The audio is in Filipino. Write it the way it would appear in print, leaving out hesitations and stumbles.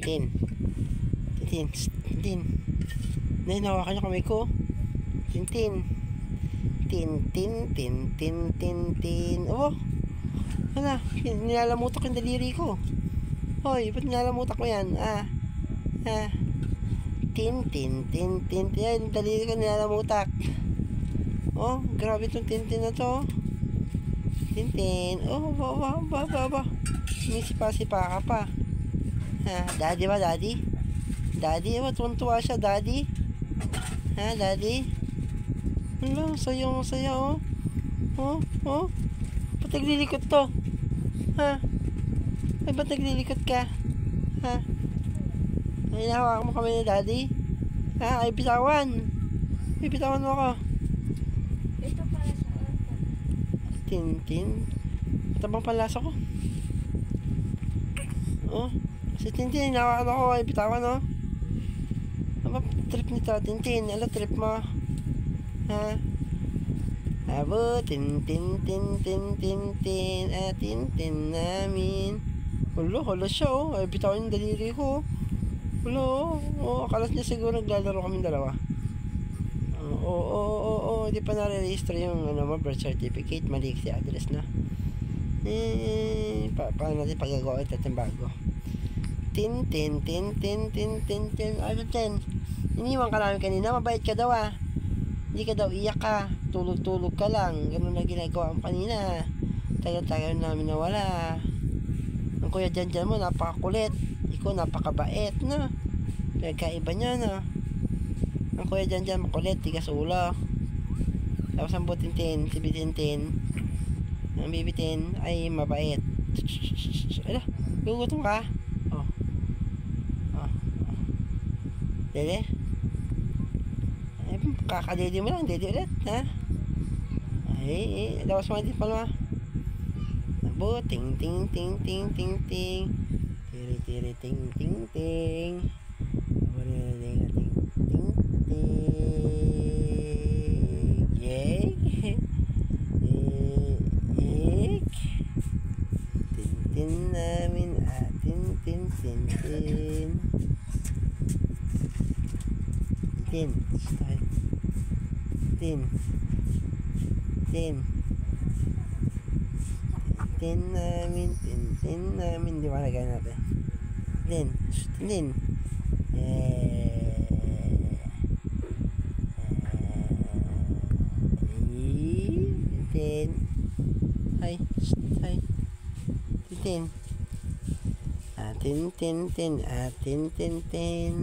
Tintin. Tintin. Tintin. Nay, nawakan niyo kamay ko. Tintin. Tintin. Tintin. Tintin. Oh. Hala. Nilalamutak yung daliri ko. Hoy, ba't nilalamutak mo yan? Tintin. Tintin. Yan, yung daliri ko nilalamutak. Oh, grabe itong Tintin na to. Tintin. Oh, ba. Sipa-sipa ka pa. Daddy ba, daddy? Daddy, tuwan-tuwa siya, daddy. Daddy? Hala, sayo, oh. Oh. Ba't naglilikot to? Ay, ba't naglilikot ka? Ay, nahawakan mo kami ni daddy? Ay, bitawan. Ay, bitawan mo ako. Ito para sa orta. Tintin. Matabang palasa ko. Oh, si Tintin, nawakan ako. Ay, bitawan, oh. Ano ba trip nito, Tintin? Ano trip mo? Abo, Tintin. Tintin namin. Hulo siya, oh. Ay, bitawan yung daliri ko. Hulo, oh. Akalat niya siguro naglalaro kami dalawa. Oo. Hindi pa na-register yung birth certificate. Mali si address na. Paano natin pagagawa ito natin bago? Tintin. Ano, Tin? Iniwan ka namin kanina. Mabait ka daw, Hindi ka daw iyak ka. Tulog ka lang. Ganun na ginagawa mo kanina. Tagal namin nawala. Ang kuya dyan mo, napakakulit. Ikaw, napakabait, na. Pinagkaiba niya, na. Ang kuya dyan makulit, tigas ulo. Tapos ang Tintin, si Tintin. Ang Bibitin ay mabait. Ala, gugutom ka? Oh. Dede? Ay, kakadede mo lang, dede ulit, Ay, lawas mo din palma. Abo, ting. Tiri, ting. Tintin namin, Tintin. Tintin namin, di ba lagay natin? Tintin. Tintin. Hi. Tintin. Tintin.